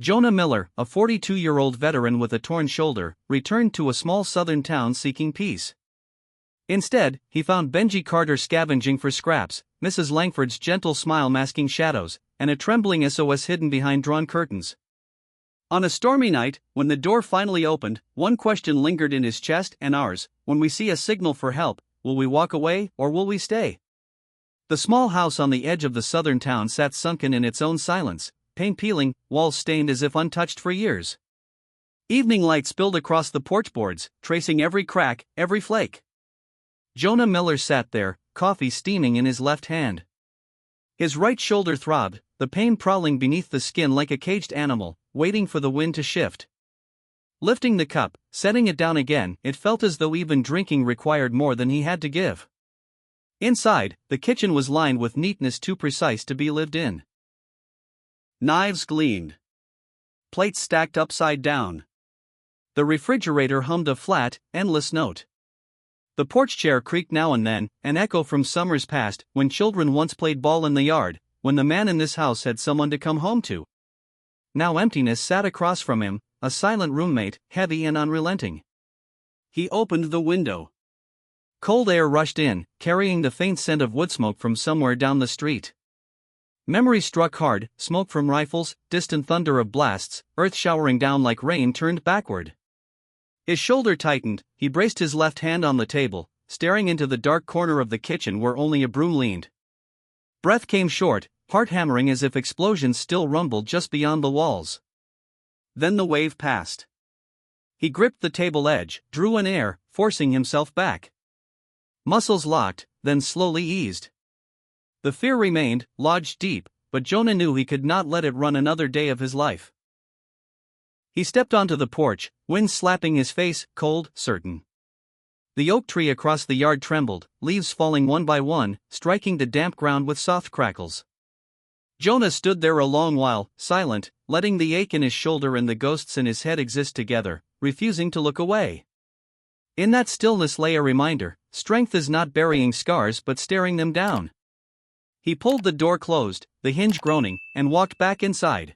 Jonah Miller, a 42-year-old veteran with a torn shoulder, returned to a small southern town seeking peace. Instead, he found Benji Carter scavenging for scraps, Mrs. Langford's gentle smile masking shadows, and a trembling SOS hidden behind drawn curtains. On a stormy night, when the door finally opened, one question lingered in his chest and ours: when we see a signal for help, will we walk away or will we stay? The small house on the edge of the southern town sat sunken in its own silence, paint peeling, walls stained as if untouched for years. Evening light spilled across the porch boards, tracing every crack, every flake. Jonah Miller sat there, coffee steaming in his left hand. His right shoulder throbbed, the pain prowling beneath the skin like a caged animal, waiting for the wind to shift. Lifting the cup, setting it down again, it felt as though even drinking required more than he had to give. Inside, the kitchen was lined with neatness too precise to be lived in. Knives gleamed. Plates stacked upside down. The refrigerator hummed a flat, endless note. The porch chair creaked now and then, an echo from summers past, when children once played ball in the yard, when the man in this house had someone to come home to. Now emptiness sat across from him, a silent roommate, heavy and unrelenting. He opened the window. Cold air rushed in, carrying the faint scent of wood smoke from somewhere down the street. Memory struck hard, smoke from rifles, distant thunder of blasts, earth showering down like rain turned backward. His shoulder tightened, he braced his left hand on the table, staring into the dark corner of the kitchen where only a broom leaned. Breath came short, heart hammering as if explosions still rumbled just beyond the walls. Then the wave passed. He gripped the table edge, drew in air, forcing himself back. Muscles locked, then slowly eased. The fear remained, lodged deep, but Jonah knew he could not let it run another day of his life. He stepped onto the porch, wind slapping his face, cold, certain. The oak tree across the yard trembled, leaves falling one by one, striking the damp ground with soft crackles. Jonah stood there a long while, silent, letting the ache in his shoulder and the ghosts in his head exist together, refusing to look away. In that stillness lay a reminder: strength is not burying scars but staring them down. He pulled the door closed, the hinge groaning, and walked back inside.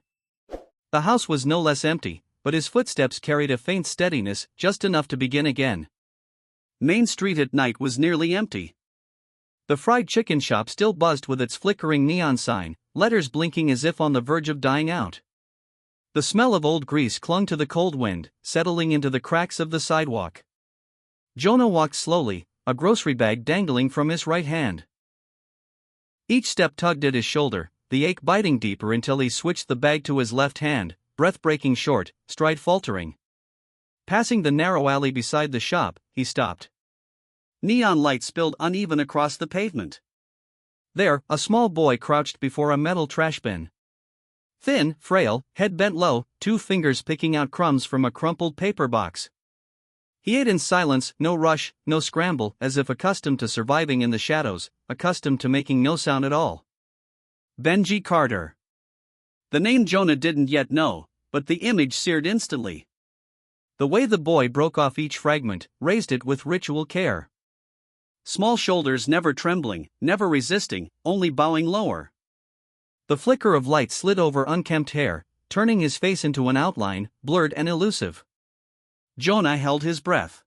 The house was no less empty, but his footsteps carried a faint steadiness, just enough to begin again. Main Street at night was nearly empty. The fried chicken shop still buzzed with its flickering neon sign, letters blinking as if on the verge of dying out. The smell of old grease clung to the cold wind, settling into the cracks of the sidewalk. Jonah walked slowly, a grocery bag dangling from his right hand. Each step tugged at his shoulder, the ache biting deeper until he switched the bag to his left hand, breath breaking short, stride faltering. Passing the narrow alley beside the shop, he stopped. Neon light spilled uneven across the pavement. There, a small boy crouched before a metal trash bin. Thin, frail, head bent low, two fingers picking out crumbs from a crumpled paper box. He ate in silence, no rush, no scramble, as if accustomed to surviving in the shadows, accustomed to making no sound at all. Benji Carter. The name Jonah didn't yet know, but the image seared instantly. The way the boy broke off each fragment, raised it with ritual care. Small shoulders never trembling, never resisting, only bowing lower. The flicker of light slid over unkempt hair, turning his face into an outline, blurred and elusive. Jonah held his breath.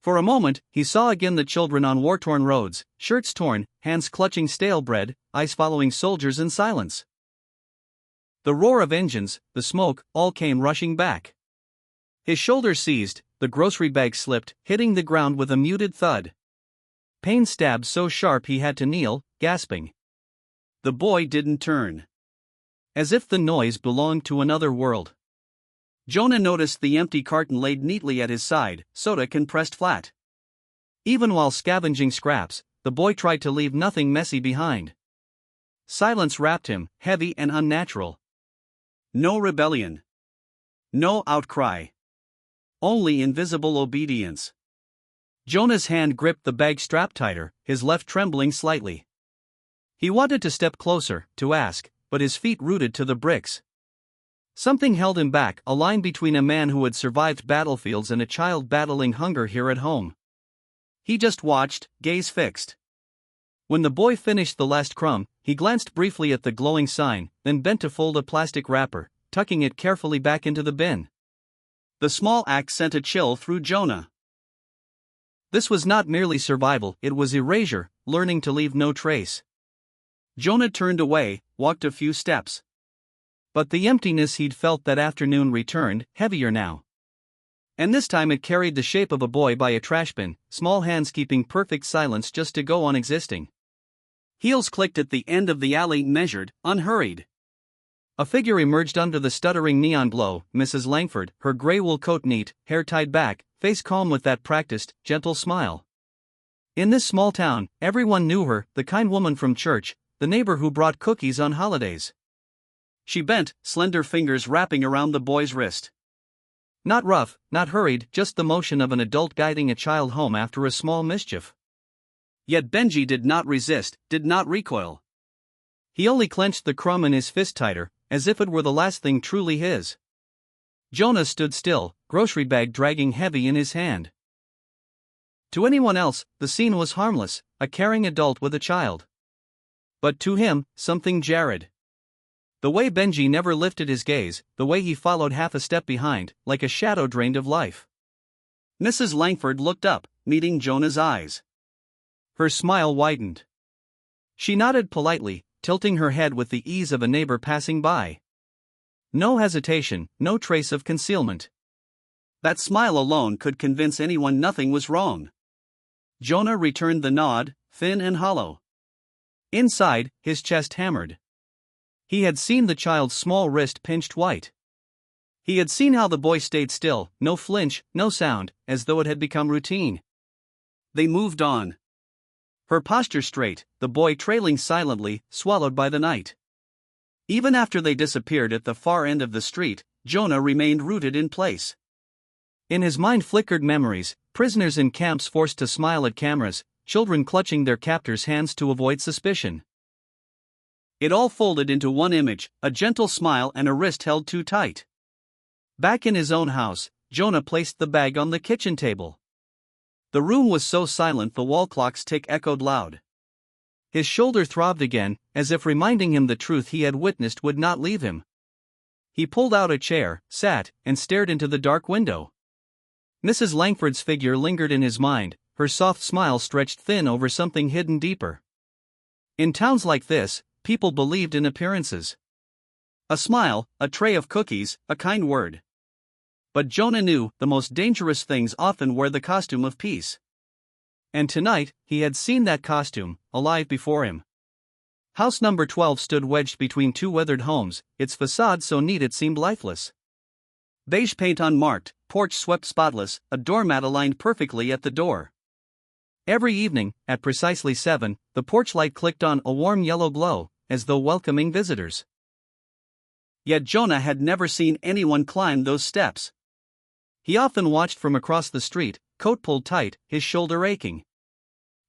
For a moment, he saw again the children on war-torn roads, shirts torn, hands clutching stale bread, eyes following soldiers in silence. The roar of engines, the smoke, all came rushing back. His shoulders seized, the grocery bag slipped, hitting the ground with a muted thud. Pain stabbed so sharp he had to kneel, gasping. The boy didn't turn. As if the noise belonged to another world. Jonah noticed the empty carton laid neatly at his side, soda can pressed flat. Even while scavenging scraps, the boy tried to leave nothing messy behind. Silence wrapped him, heavy and unnatural. No rebellion. No outcry. Only invisible obedience. Jonah's hand gripped the bag strap tighter, his left trembling slightly. He wanted to step closer, to ask, but his feet rooted to the bricks. Something held him back, a line between a man who had survived battlefields and a child battling hunger here at home. He just watched, gaze fixed. When the boy finished the last crumb, he glanced briefly at the glowing sign, then bent to fold a plastic wrapper, tucking it carefully back into the bin. The small act sent a chill through Jonah. This was not merely survival, it was erasure, learning to leave no trace. Jonah turned away, walked a few steps. But the emptiness he'd felt that afternoon returned, heavier now. And this time it carried the shape of a boy by a trash bin, small hands keeping perfect silence just to go on existing. Heels clicked at the end of the alley, measured, unhurried. A figure emerged under the stuttering neon glow, Mrs. Langford, her gray wool coat neat, hair tied back, face calm with that practiced, gentle smile. In this small town, everyone knew her, the kind woman from church, the neighbor who brought cookies on holidays. She bent, slender fingers wrapping around the boy's wrist. Not rough, not hurried, just the motion of an adult guiding a child home after a small mischief. Yet Benji did not resist, did not recoil. He only clenched the crumb in his fist tighter, as if it were the last thing truly his. Jonah stood still, grocery bag dragging heavy in his hand. To anyone else, the scene was harmless, a caring adult with a child. But to him, something jarred. The way Benji never lifted his gaze, the way he followed half a step behind, like a shadow drained of life. Mrs. Langford looked up, meeting Jonah's eyes. Her smile widened. She nodded politely, tilting her head with the ease of a neighbor passing by. No hesitation, no trace of concealment. That smile alone could convince anyone nothing was wrong. Jonah returned the nod, thin and hollow. Inside, his chest hammered. He had seen the child's small wrist pinched white. He had seen how the boy stayed still, no flinch, no sound, as though it had become routine. They moved on. Her posture straight, the boy trailing silently, swallowed by the night. Even after they disappeared at the far end of the street, Jonah remained rooted in place. In his mind flickered memories, prisoners in camps forced to smile at cameras, children clutching their captors' hands to avoid suspicion. It all folded into one image, a gentle smile and a wrist held too tight. Back in his own house, Jonah placed the bag on the kitchen table. The room was so silent the wall clock's tick echoed loud. His shoulder throbbed again, as if reminding him the truth he had witnessed would not leave him. He pulled out a chair, sat, and stared into the dark window. Mrs. Langford's figure lingered in his mind, her soft smile stretched thin over something hidden deeper. In towns like this, people believed in appearances. A smile, a tray of cookies, a kind word. But Jonah knew the most dangerous things often wear the costume of peace. And tonight, he had seen that costume, alive before him. House number 12 stood wedged between two weathered homes, its facade so neat it seemed lifeless. Beige paint unmarked, porch swept spotless, a doormat aligned perfectly at the door. Every evening, at precisely 7, the porch light clicked on a warm yellow glow, as though welcoming visitors. Yet Jonah had never seen anyone climb those steps. He often watched from across the street, coat pulled tight, his shoulder aching.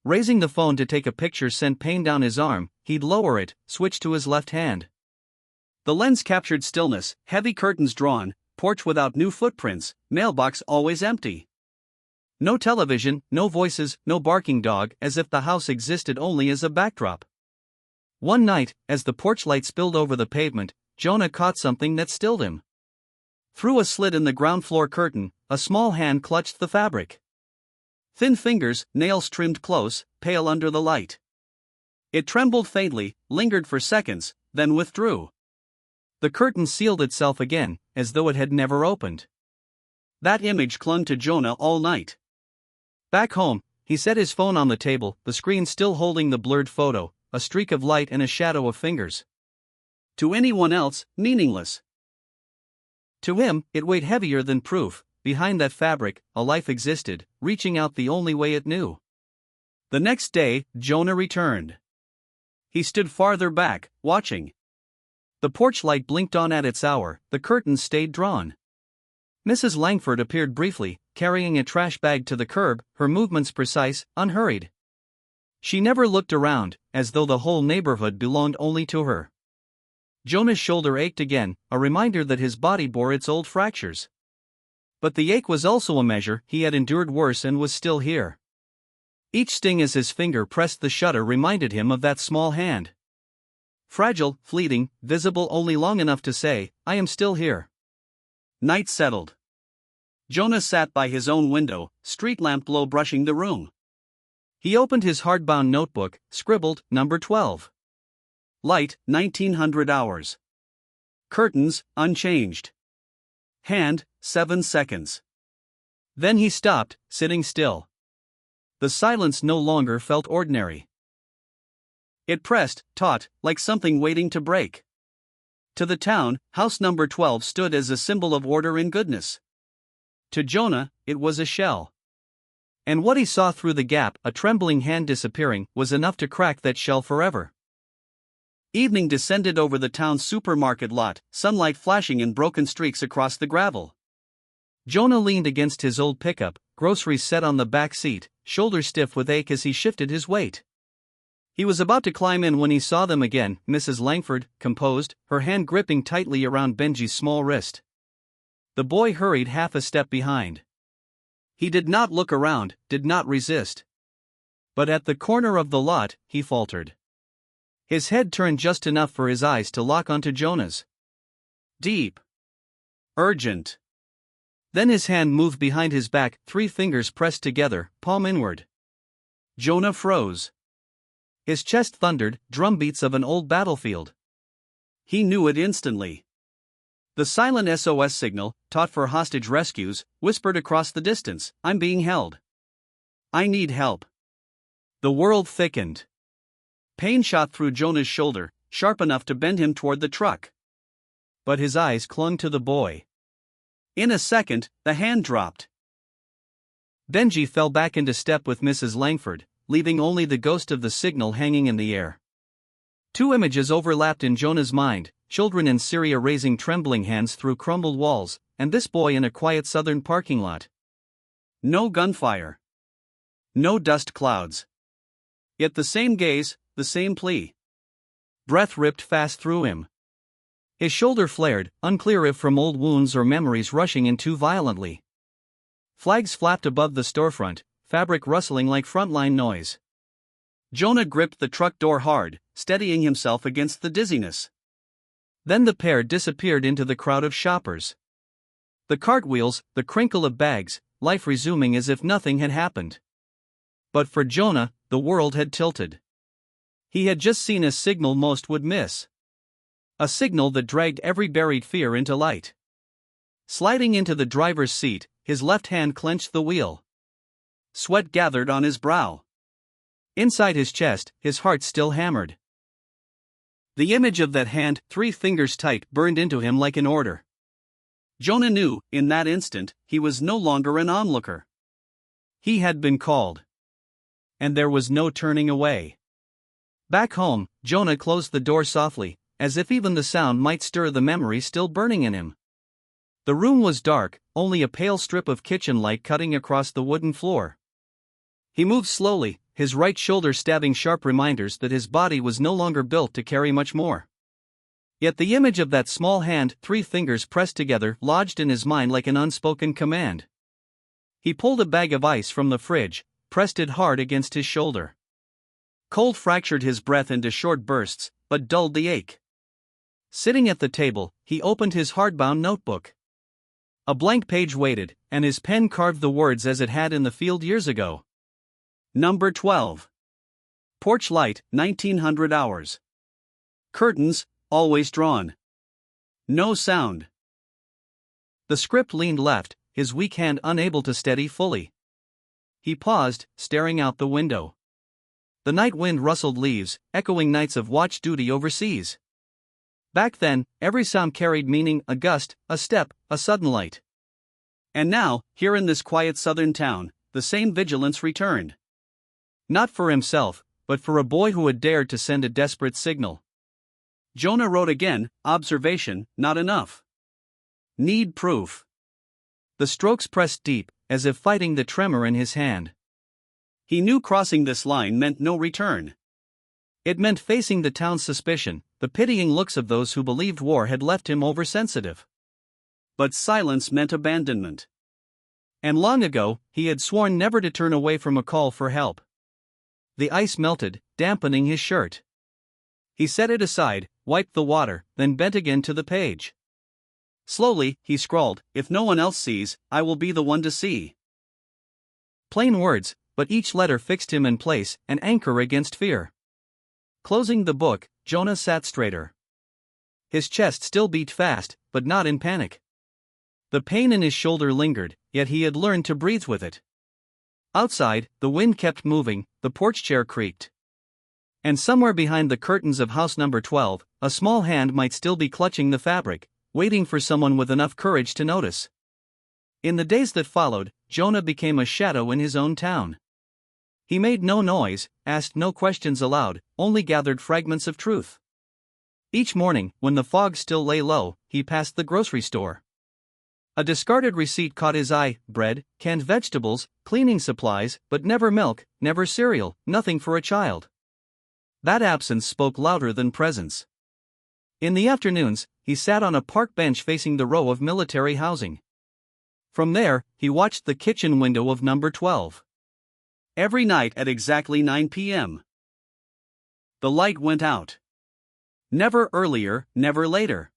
Raising the phone to take a picture sent pain down his arm, he'd lower it, switch to his left hand. The lens captured stillness, heavy curtains drawn, porch without new footprints, mailbox always empty. No television, no voices, no barking dog, as if the house existed only as a backdrop. One night, as the porch light spilled over the pavement, Jonah caught something that stilled him. Through a slit in the ground floor curtain, a small hand clutched the fabric. Thin fingers, nails trimmed close, pale under the light. It trembled faintly, lingered for seconds, then withdrew. The curtain sealed itself again, as though it had never opened. That image clung to Jonah all night. Back home, he set his phone on the table, the screen still holding the blurred photo, a streak of light and a shadow of fingers. To anyone else, meaningless. To him, it weighed heavier than proof. Behind that fabric, a life existed, reaching out the only way it knew. The next day, Jonah returned. He stood farther back, watching. The porch light blinked on at its hour, the curtains stayed drawn. Mrs. Langford appeared briefly, carrying a trash bag to the curb, her movements precise, unhurried. She never looked around, as though the whole neighborhood belonged only to her. Jonah's shoulder ached again, a reminder that his body bore its old fractures. But the ache was also a measure he had endured worse and was still here. Each sting as his finger pressed the shutter reminded him of that small hand. Fragile, fleeting, visible only long enough to say, "I am still here." Night settled. Jonah sat by his own window, street lamp glow brushing the room. He opened his hardbound notebook, scribbled, "Number 12. Light, 1900 hours. Curtains, unchanged. Hand, 7 seconds." Then he stopped, sitting still. The silence no longer felt ordinary. It pressed, taut, like something waiting to break. To the town, house number 12 stood as a symbol of order and goodness. To Jonah, it was a shell. And what he saw through the gap, a trembling hand disappearing, was enough to crack that shell forever. Evening descended over the town's supermarket lot, sunlight flashing in broken streaks across the gravel. Jonah leaned against his old pickup, groceries set on the back seat, shoulders stiff with ache as he shifted his weight. He was about to climb in when he saw them again, Mrs. Langford, composed, her hand gripping tightly around Benji's small wrist. The boy hurried half a step behind. He did not look around, did not resist. But at the corner of the lot, he faltered. His head turned just enough for his eyes to lock onto Jonah's. Deep. Urgent. Then his hand moved behind his back, 3 fingers pressed together, palm inward. Jonah froze. His chest thundered, drumbeats of an old battlefield. He knew it instantly. The silent SOS signal, taught for hostage rescues, whispered across the distance, "I'm being held. I need help." The world thickened. Pain shot through Jonah's shoulder, sharp enough to bend him toward the truck. But his eyes clung to the boy. In a second, the hand dropped. Benji fell back into step with Mrs. Langford, leaving only the ghost of the signal hanging in the air. 2 images overlapped in Jonah's mind, children in Syria raising trembling hands through crumbled walls, and this boy in a quiet southern parking lot. No gunfire. No dust clouds. Yet the same gaze, the same plea. Breath ripped fast through him. His shoulder flared, unclear if from old wounds or memories rushing in too violently. Flags flapped above the storefront, fabric rustling like frontline noise. Jonah gripped the truck door hard, steadying himself against the dizziness. Then the pair disappeared into the crowd of shoppers. The cartwheels, the crinkle of bags, life resuming as if nothing had happened. But for Jonah, the world had tilted. He had just seen a signal most would miss. A signal that dragged every buried fear into light. Sliding into the driver's seat, his left hand clenched the wheel. Sweat gathered on his brow. Inside his chest, his heart still hammered. The image of that hand, 3 fingers tight, burned into him like an order. Jonah knew, in that instant, he was no longer an onlooker. He had been called. And there was no turning away. Back home, Jonah closed the door softly, as if even the sound might stir the memory still burning in him. The room was dark, only a pale strip of kitchen light cutting across the wooden floor. He moved slowly, his right shoulder stabbing sharp reminders that his body was no longer built to carry much more. Yet the image of that small hand, 3 fingers pressed together, lodged in his mind like an unspoken command. He pulled a bag of ice from the fridge, pressed it hard against his shoulder. Cold fractured his breath into short bursts, but dulled the ache. Sitting at the table, he opened his hardbound notebook. A blank page waited, and his pen carved the words as it had in the field years ago. Number 12. Porch light, 1900 hours. Curtains, always drawn. No sound. The script leaned left, his weak hand unable to steady fully. He paused, staring out the window. The night wind rustled leaves, echoing nights of watch duty overseas. Back then, every sound carried meaning, a gust, a step, a sudden light. And now, here in this quiet southern town, the same vigilance returned. Not for himself, but for a boy who had dared to send a desperate signal. Jonah wrote again, observation, not enough. Need proof. The strokes pressed deep, as if fighting the tremor in his hand. He knew crossing this line meant no return. It meant facing the town's suspicion, the pitying looks of those who believed war had left him oversensitive. But silence meant abandonment. And long ago, he had sworn never to turn away from a call for help. The ice melted, dampening his shirt. He set it aside, wiped the water, then bent again to the page. Slowly, he scrawled, "If no one else sees, I will be the one to see." Plain words, but each letter fixed him in place, an anchor against fear. Closing the book, Jonah sat straighter. His chest still beat fast, but not in panic. The pain in his shoulder lingered, yet he had learned to breathe with it. Outside, the wind kept moving, the porch chair creaked. And somewhere behind the curtains of house number 12, a small hand might still be clutching the fabric, waiting for someone with enough courage to notice. In the days that followed, Jonah became a shadow in his own town. He made no noise, asked no questions aloud, only gathered fragments of truth. Each morning, when the fog still lay low, he passed the grocery store. A discarded receipt caught his eye: bread, canned vegetables, cleaning supplies, but never milk, never cereal, nothing for a child. That absence spoke louder than presence. In the afternoons, he sat on a park bench facing the row of military housing. From there, he watched the kitchen window of number 12. Every night at exactly 9 p.m. the light went out. Never earlier, never later.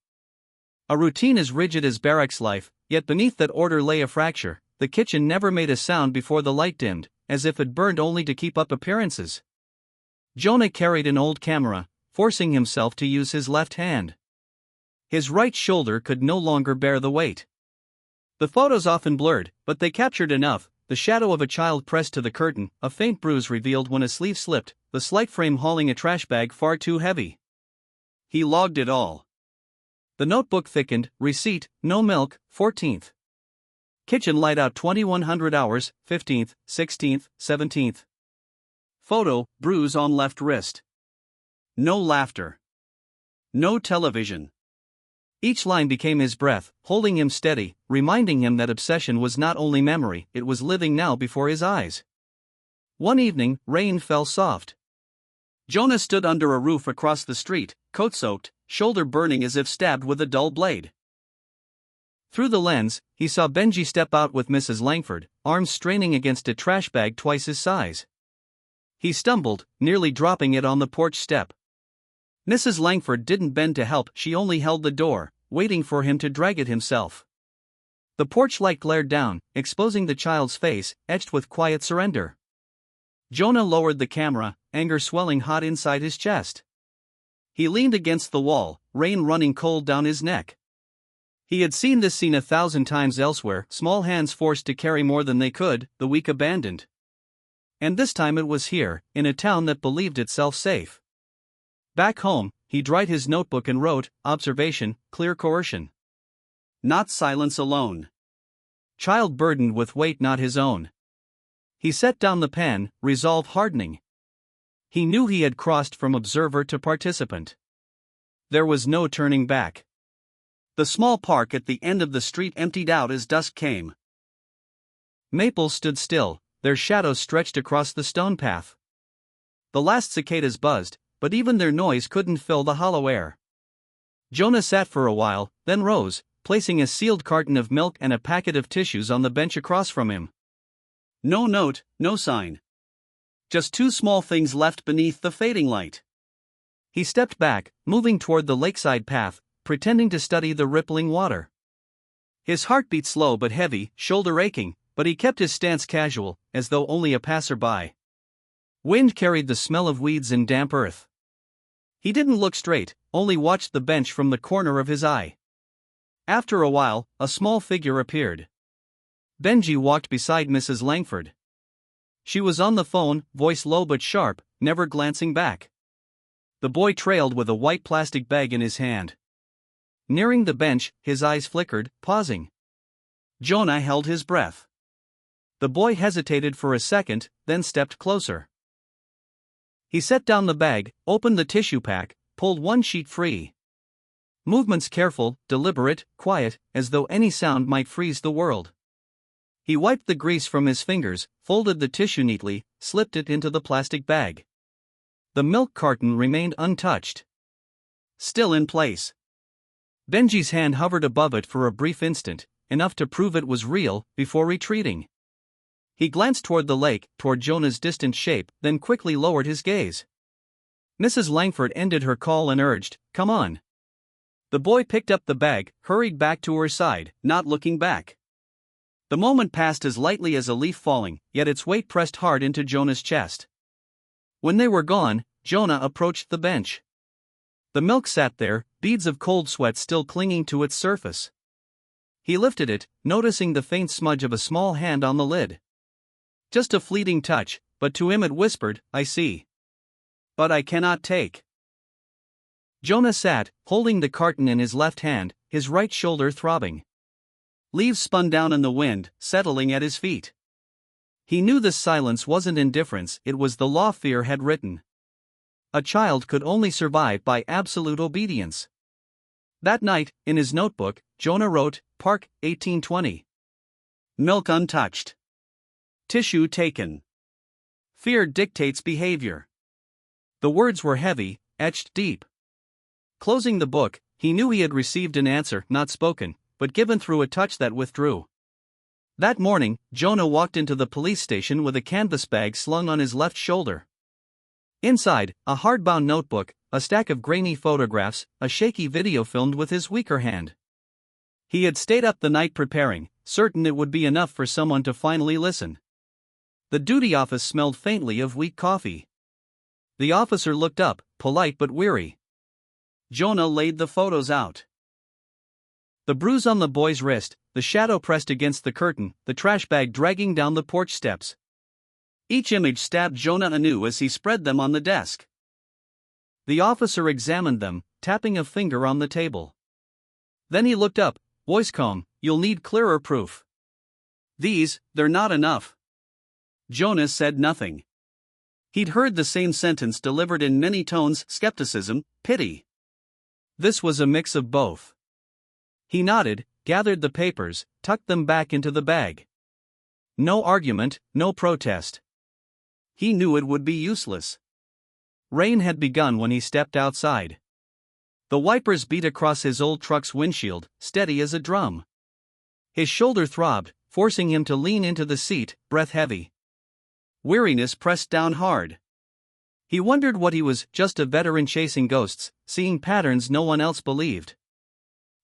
A routine as rigid as barracks life, yet beneath that order lay a fracture. The kitchen never made a sound before the light dimmed, as if it burned only to keep up appearances. Jonah carried an old camera, forcing himself to use his left hand. His right shoulder could no longer bear the weight. The photos often blurred, but they captured enough: the shadow of a child pressed to the curtain, a faint bruise revealed when a sleeve slipped, the slight frame hauling a trash bag far too heavy. He logged it all. The notebook thickened: receipt, no milk, 14th. Kitchen light out 2100 hours, 15th, 16th, 17th. Photo, bruise on left wrist. No laughter. No television. Each line became his breath, holding him steady, reminding him that obsession was not only memory, it was living now before his eyes. One evening, rain fell soft. Jonah stood under a roof across the street, coat soaked, shoulder burning as if stabbed with a dull blade. Through the lens, he saw Benji step out with Mrs. Langford, arms straining against a trash bag twice his size. He stumbled, nearly dropping it on the porch step. Mrs. Langford didn't bend to help, she only held the door, waiting for him to drag it himself. The porch light glared down, exposing the child's face, etched with quiet surrender. Jonah lowered the camera, anger swelling hot inside his chest. He leaned against the wall, rain running cold down his neck. He had seen this scene 1,000 times elsewhere: small hands forced to carry more than they could, the weak abandoned. And this time it was here, in a town that believed itself safe. Back home, he dried his notebook and wrote: observation, clear coercion. Not silence alone. Child burdened with weight not his own. He set down the pen, resolve hardening. He knew he had crossed from observer to participant. There was no turning back. The small park at the end of the street emptied out as dusk came. Maples stood still, their shadows stretched across the stone path. The last cicadas buzzed, but even their noise couldn't fill the hollow air. Jonah sat for a while, then rose, placing a sealed carton of milk and a packet of tissues on the bench across from him. No note, no sign. Just two small things left beneath the fading light. He stepped back, moving toward the lakeside path, pretending to study the rippling water. His heart beat slow but heavy, shoulder aching, but he kept his stance casual, as though only a passerby. Wind carried the smell of weeds and damp earth. He didn't look straight, only watched the bench from the corner of his eye. After a while, a small figure appeared. Benji walked beside Mrs. Langford. She was on the phone, voice low but sharp, never glancing back. The boy trailed with a white plastic bag in his hand. Nearing the bench, his eyes flickered, pausing. Jonah held his breath. The boy hesitated for a second, then stepped closer. He set down the bag, opened the tissue pack, pulled one sheet free. Movements careful, deliberate, quiet, as though any sound might freeze the world. He wiped the grease from his fingers, folded the tissue neatly, slipped it into the plastic bag. The milk carton remained untouched. Still in place. Benji's hand hovered above it for a brief instant, enough to prove it was real, before retreating. He glanced toward the lake, toward Jonah's distant shape, then quickly lowered his gaze. Mrs. Langford ended her call and urged, "Come on." The boy picked up the bag, hurried back to her side, not looking back. The moment passed as lightly as a leaf falling, yet its weight pressed hard into Jonah's chest. When they were gone, Jonah approached the bench. The milk sat there, beads of cold sweat still clinging to its surface. He lifted it, noticing the faint smudge of a small hand on the lid. Just a fleeting touch, but to him it whispered, "I see. But I cannot take." Jonah sat, holding the carton in his left hand, his right shoulder throbbing. Leaves spun down in the wind, settling at his feet. He knew this silence wasn't indifference, it was the law fear had written. A child could only survive by absolute obedience. That night, in his notebook, Jonah wrote, "Park, 1820. Milk untouched. Tissue taken. Fear dictates behavior." The words were heavy, etched deep. Closing the book, he knew he had received an answer not spoken, but given through a touch that withdrew. That morning, Jonah walked into the police station with a canvas bag slung on his left shoulder. Inside, a hardbound notebook, a stack of grainy photographs, a shaky video filmed with his weaker hand. He had stayed up the night preparing, certain it would be enough for someone to finally listen. The duty office smelled faintly of weak coffee. The officer looked up, polite but weary. Jonah laid the photos out. The bruise on the boy's wrist, the shadow pressed against the curtain, the trash bag dragging down the porch steps. Each image stabbed Jonah anew as he spread them on the desk. The officer examined them, tapping a finger on the table. Then he looked up, voice calm, "You'll need clearer proof. They're not enough." Jonah said nothing. He'd heard the same sentence delivered in many tones, skepticism, pity. This was a mix of both. He nodded, gathered the papers, tucked them back into the bag. No argument, no protest. He knew it would be useless. Rain had begun when he stepped outside. The wipers beat across his old truck's windshield, steady as a drum. His shoulder throbbed, forcing him to lean into the seat, breath heavy. Weariness pressed down hard. He wondered what he was, just a veteran chasing ghosts, seeing patterns no one else believed.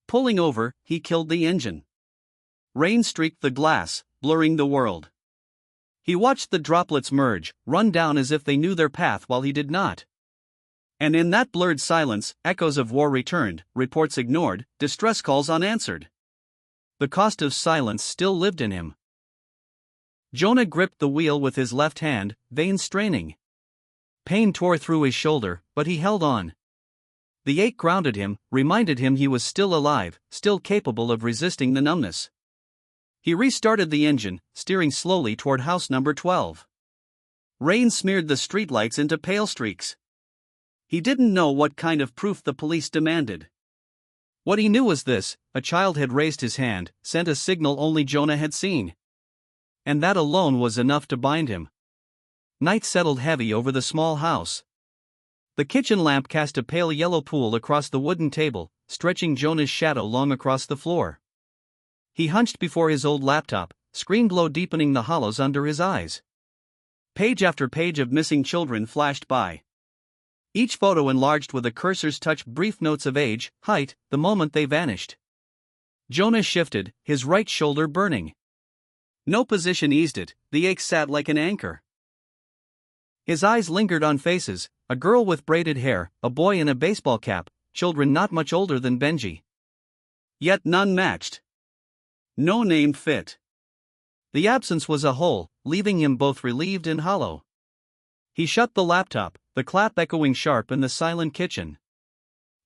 Pulling over, he killed the engine. Rain streaked the glass, blurring the world. He watched the droplets merge, run down as if they knew their path while he did not. And in that blurred silence, echoes of war returned, reports ignored, distress calls unanswered. The cost of silence still lived in him. Jonah gripped the wheel with his left hand, veins straining. Pain tore through his shoulder, but he held on. The ache grounded him, reminded him he was still alive, still capable of resisting the numbness. He restarted the engine, steering slowly toward house number 12. Rain smeared the streetlights into pale streaks. He didn't know what kind of proof the police demanded. What he knew was this: a child had raised his hand, sent a signal only Jonah had seen. And that alone was enough to bind him. Night settled heavy over the small house. The kitchen lamp cast a pale yellow pool across the wooden table, stretching Jonah's shadow long across the floor. He hunched before his old laptop, screen glow deepening the hollows under his eyes. Page after page of missing children flashed by. Each photo enlarged with a cursor's touch, brief notes of age, height, the moment they vanished. Jonah shifted, his right shoulder burning. No position eased it, the ache sat like an anchor. His eyes lingered on faces, a girl with braided hair, a boy in a baseball cap, children not much older than Benji. Yet none matched. No name fit. The absence was a hole, leaving him both relieved and hollow. He shut the laptop, the clap echoing sharp in the silent kitchen.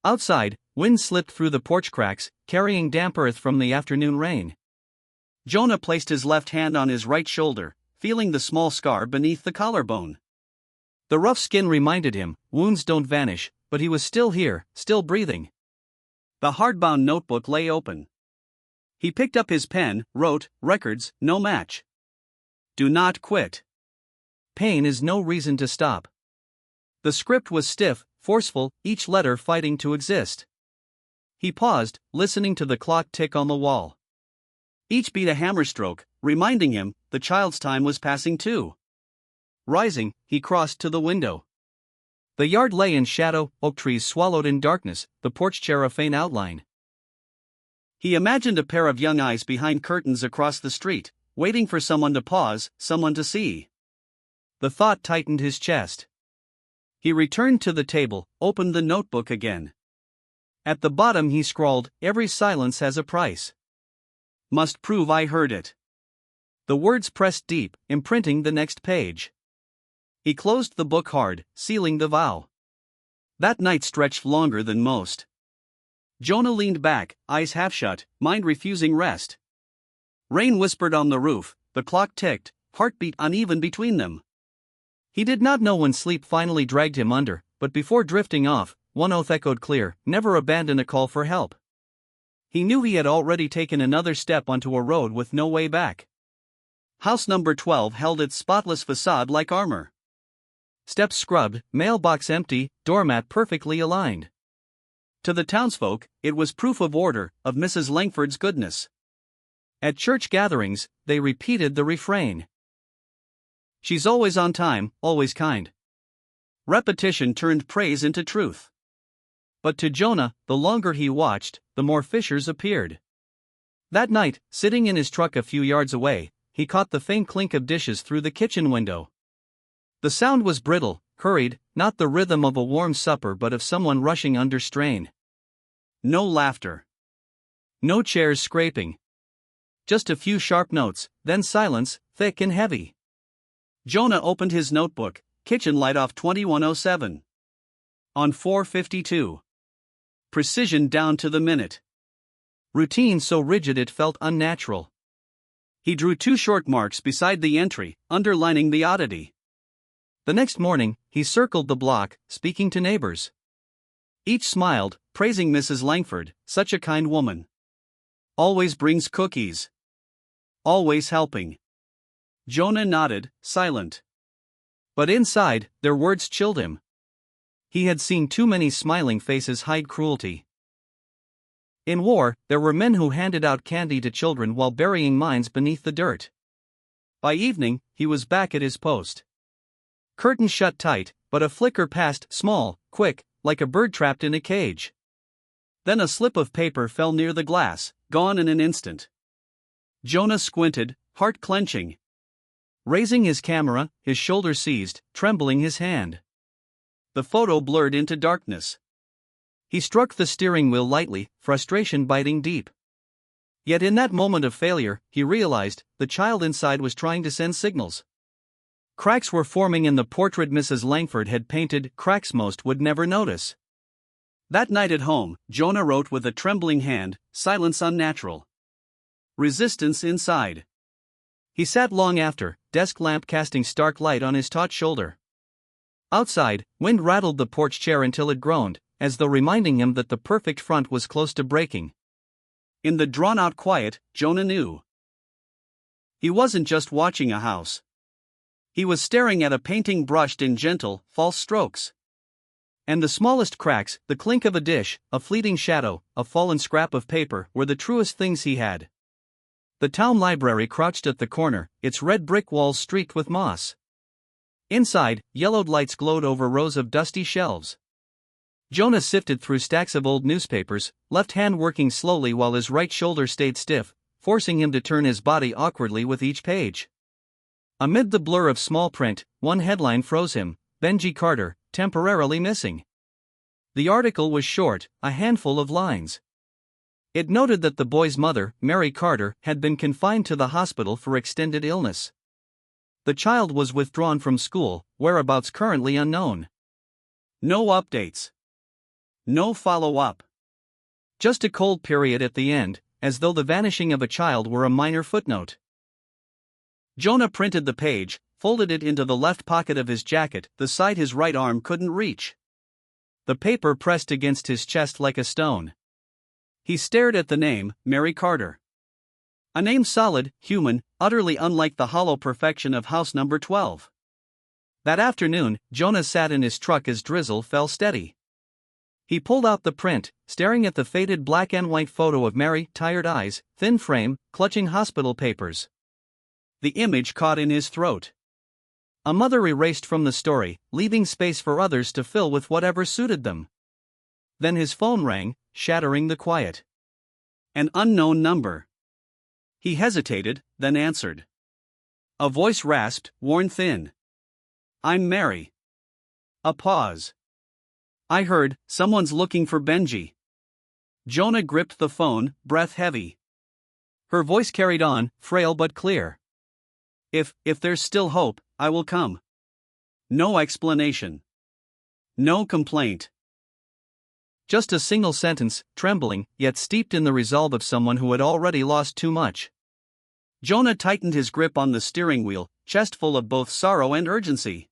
Outside, wind slipped through the porch cracks, carrying damp earth from the afternoon rain. Jonah placed his left hand on his right shoulder, feeling the small scar beneath the collarbone. The rough skin reminded him, wounds don't vanish, but he was still here, still breathing. The hardbound notebook lay open. He picked up his pen, wrote, "Records, no match. Do not quit. Pain is no reason to stop." The script was stiff, forceful, each letter fighting to exist. He paused, listening to the clock tick on the wall. Each beat a hammer stroke, reminding him the child's time was passing too. Rising, he crossed to the window. The yard lay in shadow, oak trees swallowed in darkness, the porch chair a faint outline. He imagined a pair of young eyes behind curtains across the street, waiting for someone to pause, someone to see. The thought tightened his chest. He returned to the table, opened the notebook again. At the bottom he scrawled, "Every silence has a price. Must prove I heard it." The words pressed deep, imprinting the next page. He closed the book hard, sealing the vow. That night stretched longer than most. Jonah leaned back, eyes half shut, mind refusing rest. Rain whispered on the roof, the clock ticked, heartbeat uneven between them. He did not know when sleep finally dragged him under, but before drifting off, one oath echoed clear: never abandon a call for help. He knew he had already taken another step onto a road with no way back. House number 12 held its spotless facade like armor. Steps scrubbed, mailbox empty, doormat perfectly aligned. To the townsfolk, it was proof of order, of Mrs. Langford's goodness. At church gatherings, they repeated the refrain. "She's always on time, always kind." Repetition turned praise into truth. But to Jonah, the longer he watched, the more fissures appeared. That night, sitting in his truck a few yards away, he caught the faint clink of dishes through the kitchen window. The sound was brittle, hurried, not the rhythm of a warm supper but of someone rushing under strain. No laughter. No chairs scraping. Just a few sharp notes, then silence, thick and heavy. Jonah opened his notebook, kitchen light off 2107. On 4:52. Precision down to the minute. Routine so rigid it felt unnatural. He drew 2 short marks beside the entry, underlining the oddity. The next morning, he circled the block, speaking to neighbors. Each smiled, praising Mrs. Langford, such a kind woman. Always brings cookies. Always helping. Jonah nodded, silent. But inside, their words chilled him. He had seen too many smiling faces hide cruelty. In war, there were men who handed out candy to children while burying mines beneath the dirt. By evening, he was back at his post. Curtain shut tight, but a flicker passed, small, quick, like a bird trapped in a cage. Then a slip of paper fell near the glass, gone in an instant. Jonah squinted, heart clenching. Raising his camera, his shoulder seized, trembling his hand. The photo blurred into darkness. He struck the steering wheel lightly, frustration biting deep. Yet in that moment of failure, he realized, the child inside was trying to send signals. Cracks were forming in the portrait Mrs. Langford had painted, cracks most would never notice. That night at home, Jonah wrote with a trembling hand, silence unnatural. Resistance inside. He sat long after, desk lamp casting stark light on his taut shoulder. Outside, wind rattled the porch chair until it groaned, as though reminding him that the perfect front was close to breaking. In the drawn-out quiet, Jonah knew. He wasn't just watching a house. He was staring at a painting brushed in gentle, false strokes. And the smallest cracks, the clink of a dish, a fleeting shadow, a fallen scrap of paper, were the truest things he had. The town library crouched at the corner, its red brick walls streaked with moss. Inside, yellowed lights glowed over rows of dusty shelves. Jonah sifted through stacks of old newspapers, left hand working slowly while his right shoulder stayed stiff, forcing him to turn his body awkwardly with each page. Amid the blur of small print, one headline froze him: Benji Carter, temporarily missing. The article was short, a handful of lines. It noted that the boy's mother, Mary Carter, had been confined to the hospital for extended illness. The child was withdrawn from school, whereabouts currently unknown. No updates. No follow-up. Just a cold period at the end, as though the vanishing of a child were a minor footnote. Jonah printed the page, folded it into the left pocket of his jacket, the side his right arm couldn't reach. The paper pressed against his chest like a stone. He stared at the name, Mary Carter. A name solid, human, utterly unlike the hollow perfection of house number 12. That afternoon, Jonah sat in his truck as drizzle fell steady. He pulled out the print, staring at the faded black and white photo of Mary, tired eyes, thin frame, clutching hospital papers. The image caught in his throat. A mother erased from the story, leaving space for others to fill with whatever suited them. Then his phone rang, shattering the quiet. An unknown number. He hesitated, then answered. A voice rasped, worn thin. "I'm Mary." A pause. "I heard, someone's looking for Benji." Jonah gripped the phone, breath heavy. Her voice carried on, frail but clear. If there's still hope, I will come." No explanation. No complaint. Just a single sentence, trembling, yet steeped in the resolve of someone who had already lost too much. Jonah tightened his grip on the steering wheel, chest full of both sorrow and urgency.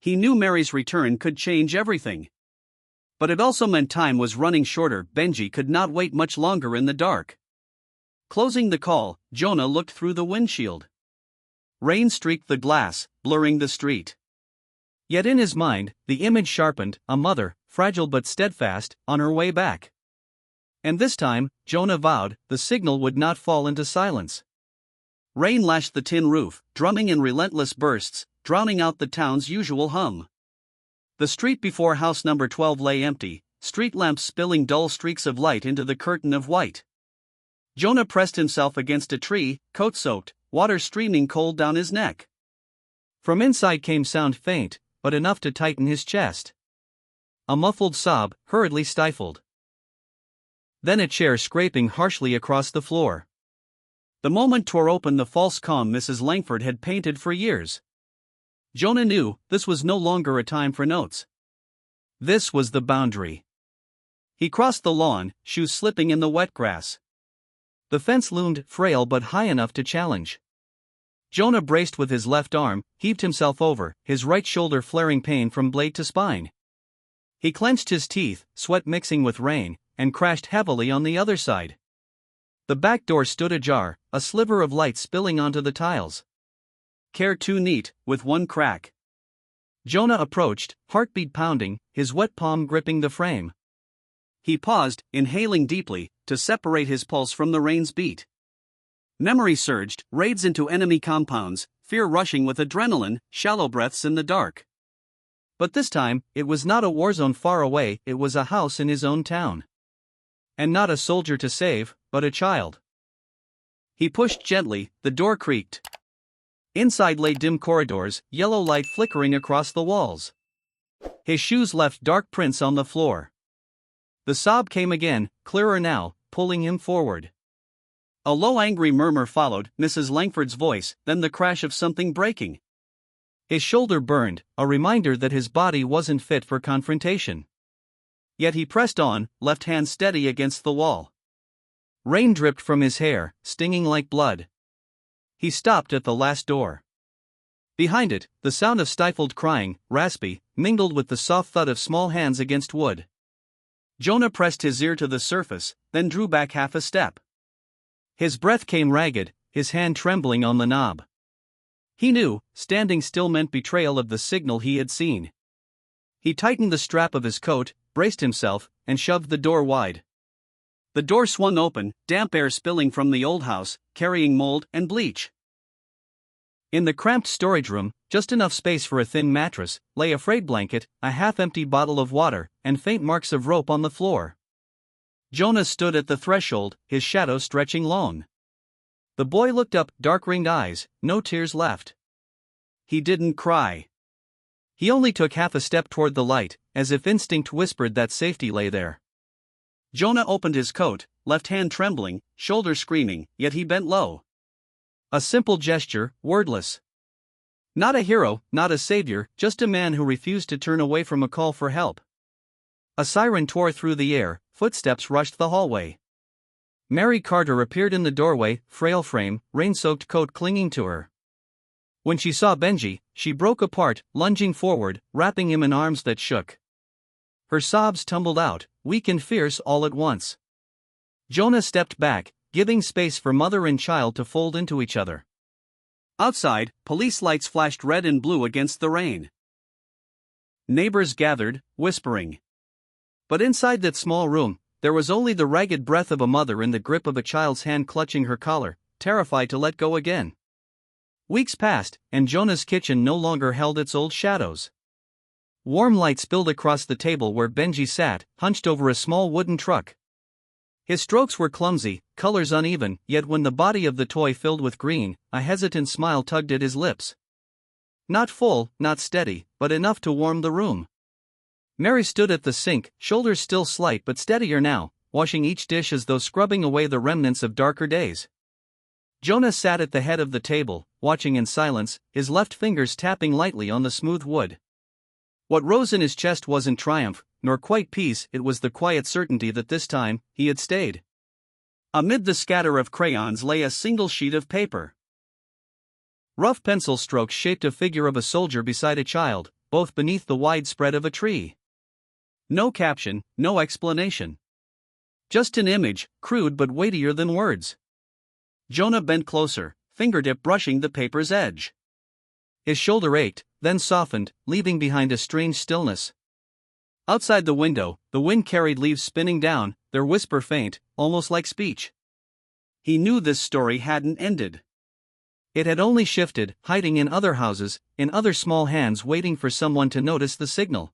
He knew Mary's return could change everything. But it also meant time was running shorter. Benji could not wait much longer in the dark. Closing the call, Jonah looked through the windshield. Rain streaked the glass, blurring the street. Yet in his mind, the image sharpened, a mother, fragile but steadfast, on her way back. And this time, Jonah vowed, the signal would not fall into silence. Rain lashed the tin roof, drumming in relentless bursts, drowning out the town's usual hum. The street before house number 12 lay empty, street lamps spilling dull streaks of light into the curtain of white. Jonah pressed himself against a tree, coat soaked, water streaming cold down his neck. From inside came sound faint, but enough to tighten his chest. A muffled sob, hurriedly stifled. Then a chair scraping harshly across the floor. The moment tore open the false calm Mrs. Langford had painted for years. Jonah knew this was no longer a time for notes. This was the boundary. He crossed the lawn, shoes slipping in the wet grass. The fence loomed, frail but high enough to challenge. Jonah braced with his left arm, heaved himself over, his right shoulder flaring pain from blade to spine. He clenched his teeth, sweat mixing with rain, and crashed heavily on the other side. The back door stood ajar, a sliver of light spilling onto the tiles. Care too neat, with one crack. Jonah approached, heartbeat pounding, his wet palm gripping the frame. He paused, inhaling deeply, to separate his pulse from the rain's beat. Memory surged, raids into enemy compounds, fear rushing with adrenaline, shallow breaths in the dark. But this time, it was not a war zone far away, it was a house in his own town. And not a soldier to save, but a child. He pushed gently, the door creaked. Inside lay dim corridors, yellow light flickering across the walls. His shoes left dark prints on the floor. The sob came again, clearer now, pulling him forward. A low angry murmur followed, Mrs. Langford's voice, then the crash of something breaking. His shoulder burned, a reminder that his body wasn't fit for confrontation. Yet he pressed on, left hand steady against the wall. Rain dripped from his hair, stinging like blood. He stopped at the last door. Behind it, the sound of stifled crying, raspy, mingled with the soft thud of small hands against wood. Jonah pressed his ear to the surface, then drew back half a step. His breath came ragged, his hand trembling on the knob. He knew, standing still meant betrayal of the signal he had seen. He tightened the strap of his coat, braced himself, and shoved the door wide. The door swung open, damp air spilling from the old house, carrying mold and bleach. In the cramped storage room, just enough space for a thin mattress, lay a frayed blanket, a half-empty bottle of water, and faint marks of rope on the floor. Jonah stood at the threshold, his shadow stretching long. The boy looked up, dark-ringed eyes, no tears left. He didn't cry. He only took half a step toward the light, as if instinct whispered that safety lay there. Jonah opened his coat, left hand trembling, shoulder screaming, yet he bent low. A simple gesture, wordless. Not a hero, not a savior, just a man who refused to turn away from a call for help. A siren tore through the air, footsteps rushed the hallway. Mary Carter appeared in the doorway, frail frame, rain-soaked coat clinging to her. When she saw Benji, she broke apart, lunging forward, wrapping him in arms that shook. Her sobs tumbled out, weak and fierce all at once. Jonah stepped back, giving space for mother and child to fold into each other. Outside, police lights flashed red and blue against the rain. Neighbors gathered, whispering. But inside that small room, there was only the ragged breath of a mother in the grip of a child's hand clutching her collar, terrified to let go again. Weeks passed, and Jonah's kitchen no longer held its old shadows. Warm light spilled across the table where Benji sat, hunched over a small wooden truck. His strokes were clumsy, colors uneven, yet when the body of the toy filled with green, a hesitant smile tugged at his lips. Not full, not steady, but enough to warm the room. Mary stood at the sink, shoulders still slight but steadier now, washing each dish as though scrubbing away the remnants of darker days. Jonah sat at the head of the table, watching in silence, his left fingers tapping lightly on the smooth wood. What rose in his chest wasn't triumph, nor quite peace, it was the quiet certainty that this time, he had stayed. Amid the scatter of crayons lay a single sheet of paper. Rough pencil strokes shaped a figure of a soldier beside a child, both beneath the wide spread of a tree. No caption, no explanation. Just an image, crude but weightier than words. Jonah bent closer, fingertip brushing the paper's edge. His shoulder ached, then softened, leaving behind a strange stillness. Outside the window, the wind carried leaves spinning down, their whisper faint, almost like speech. He knew this story hadn't ended. It had only shifted, hiding in other houses, in other small hands waiting for someone to notice the signal.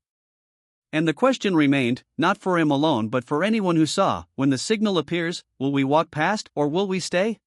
And the question remained, not for him alone but for anyone who saw, when the signal appears, will we walk past or will we stay?